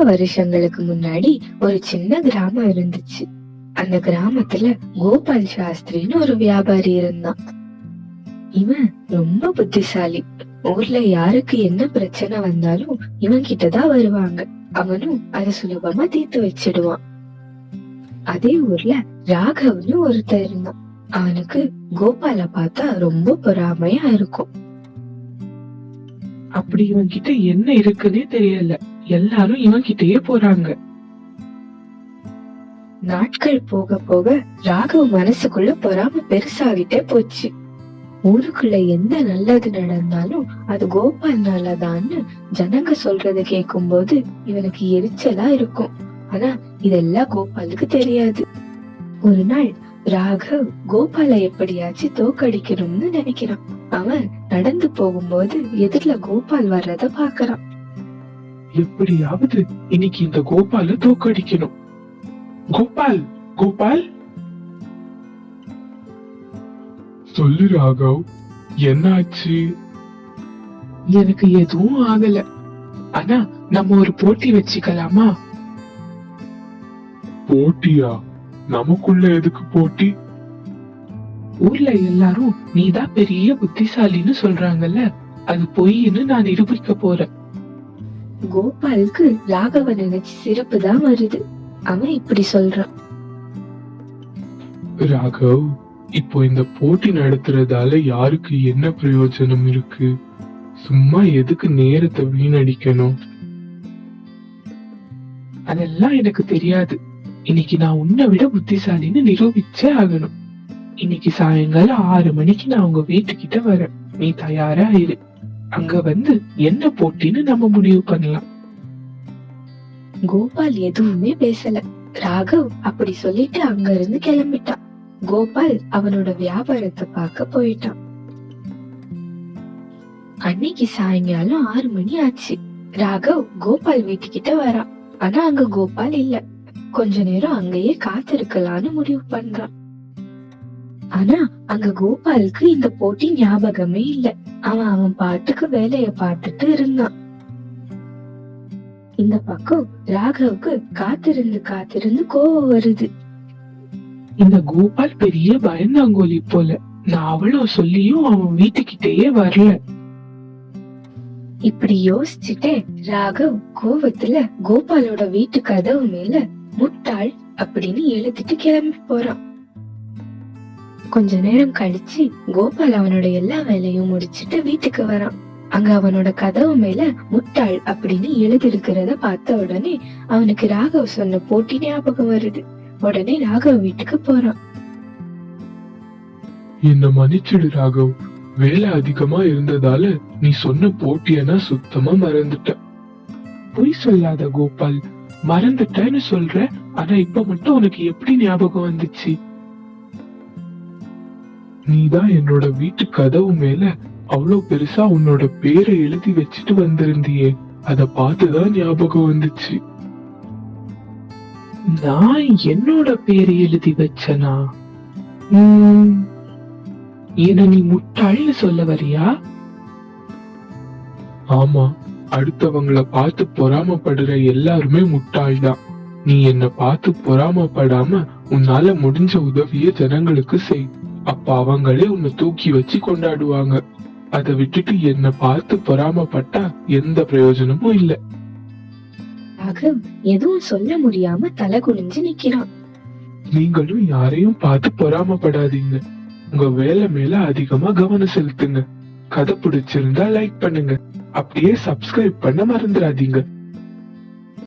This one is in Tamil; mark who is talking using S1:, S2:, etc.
S1: வருஷங்களுக்கு முன்னாடி ஒரு சின்ன கிராமம் இருந்துச்சு. அந்த கிராமத்துல கோபால் சாஸ்திரின்னு ஒரு வியாபாரி இருந்தான். இவன் ரொம்ப புத்திசாலி. ஊர்ல யாருக்கு என்ன பிரச்சனை வந்தாலும் இவன் கிட்டதான் வருவாங்க. அவனும் அதை சுலபமா தீர்த்து வச்சிடுவான். அதே ஊர்ல ராகவ்னு ஒருத்தர் இருந்தான். அவனுக்கு கோபால பார்த்தா ரொம்ப பொறாமையா இருக்கும்.
S2: அப்படி இவன் கிட்ட என்ன இருக்குன்னே தெரியல, எல்லாரும் இவன் கிட்டயே போறாங்க.
S1: நாட்கள் போக போக ராகவ் மனசுக்குள்ள பொறாம பெருசாகிட்டே போச்சு. ஊருக்குள்ள எந்த நல்லது நடந்தாலும் அது கோபால்னாலதான்னு ஜனங்க சொல்றத கேட்கும் போது இவனுக்கு எரிச்சலா இருக்கும். ஆனா இதெல்லாம் கோபாலுக்கு தெரியாது. ஒரு நாள் ராகவ் கோபால எப்படியாச்சும் தோக்கடிக்கணும்னு நினைக்கிறான். அவன் நடந்து போகும்போது எதிரில கோபால் வர்றத பாக்குறான்.
S2: எப்படியாவது இன்னைக்கு இந்த கோபால தோக்கடிக்கணும். கோபால், கோபால்,
S3: சொல்லு ராகவ், என்னாச்சு?
S2: எனக்கு எதுவும் ஆகல. ஆனா நம்ம ஒரு போட்டி வச்சுக்கலாமா?
S3: போட்டியா? நமக்குள்ள எதுக்கு போட்டி?
S2: ஊர்ல எல்லாரும் நீதான் பெரிய புத்திசாலின்னு சொல்றாங்கல்ல, அது பொய்ன்னு நான் நிரூபிக்க போறேன்.
S1: கோபாலுக்கு ராகவ நினைச்சு சிரிப்பு தான் வருது. அவன் இப்படி சொல்றான்.
S3: ராகவ், இப்போ இந்த போட்டி நடத்துறதால யாருக்கு என்ன பிரயோஜனம் இருக்கு? சும்மா எதுக்கு நேரத்தை வீணடிக்கணும்?
S2: அதெல்லாம் எனக்கு தெரியாது. இன்னைக்கு நான் உன்னை விட புத்திசாலின்னு நிரூபிச்சே ஆகணும். இன்னைக்கு சாயங்காலம் 6 மணிக்கு நான் உங்க வீட்டுக்கிட்ட வரேன். நீ தயாரா இரு. அங்க வந்து என்ன போட்டின்னு நம்ம முடிவு பண்ணலாம்.
S1: கோபால் எதுவுமே பேசல. ராகவ் அப்படி சொல்லிட்டு அங்க இருந்து கிளம்பிட்டான். கோபால் அவனோட வியாபாரத்தை பார்க்க போயிட்டான். அன்னைக்கு சாயங்காலம் 6 மணி ஆச்சு. ராகவ் கோபால் வீட்டுக்கிட்ட வரான். ஆனா அங்க கோபால் இல்ல. கொஞ்ச நேரம் அங்கேயே காத்திருக்கலான்னு முடிவு பண்றான். ஆனா அங்க கோபாலுக்கு இந்த போட்டி ஞாபகமே இல்ல. அவன் பாட்டுக்கு வேலைய பார்த்துட்டு இருந்தான். இந்த பக்கம் ராகவுக்கு காத்திருந்து கோவம் வருது.
S2: இந்த கோபால் பெரிய பயந்தாங்கோலி போல. நான் அவ்வளவு சொல்லியும் அவன் வீட்டுக்கிட்டயே வரல.
S1: இப்படி யோசிச்சுட்டே ராகவ் கோவத்துல கோபாலோட வீட்டு கதவு மேல முட்டாள் அப்படின்னு எழுதிட்டு கிளம்பி போறான். கொஞ்ச நேரம் கழிச்சு கோபால் அவனோட எல்லா வேலையும் முடிச்சிட்டு வீட்டுக்கு வரான். அங்க அவனோட கதவு மேல முட்டாள் அப்படின்னு எழுதி இருக்கிறத பார்த்த உடனே அவனுக்கு ராகவ் சொன்ன போட்டி ஞாபகம் வருது. உடனே ராகவ் வீட்டுக்கு போறான்.
S3: என்ன மன்னிச்சிடு ராகவ், வேலை அதிகமா இருந்ததால நீ சொன்ன போட்டியனா சுத்தமா மறந்துட்ட.
S2: பொய் சொல்லாத கோபால், மறந்துட்டேன்னு சொல்ற. ஆனா இப்ப மட்டும் உனக்கு எப்படி ஞாபகம் வந்துச்சு?
S3: நீதான் என்னோட வீட்டு கதவு மேல அவ்வளவு பெருசா உன்னோட பேரை எழுதி வச்சுட்டு வந்திருந்தியே, அத பார்த்துதான் ஞாபகம் வந்துச்சு.
S2: நான் என்னோட பேரை எழுதி வச்சனா? என்ன நீ முட்டாள்னு சொல்ல வரியா?
S3: ஆமா, அடுத்தவங்கள பார்த்து பொறாமப்படுற எல்லாருமே முட்டாள்தான். நீ என்ன பார்த்து பொறாமப்படாம உன்னால முடிஞ்ச உதவிய ஜனங்களுக்கு செய். அப்ப அவங்களே உன்னை தூக்கி வச்சு கொண்டாடுவாங்க. அதை விட்டுட்டு என்ன பார்த்து பொறாமப்பட்டா எந்த பிரயோஜனமும் இல்ல.
S1: ராகவ் எதுவும் சொல்ல முடியாம தலை குனிஞ்சு நிக்கிறான்.
S3: நீங்களும் யாரையும் பார்த்து பொறாமப்படாதீங்க. உங்க வேலை மேல அதிகமா கவனம் செலுத்துங்க. கதை பிடிச்சிருந்தா லைக் பண்ணுங்க. அப்படியே சப்ஸ்கிரைப் பண்ண மறந்துடாதீங்க.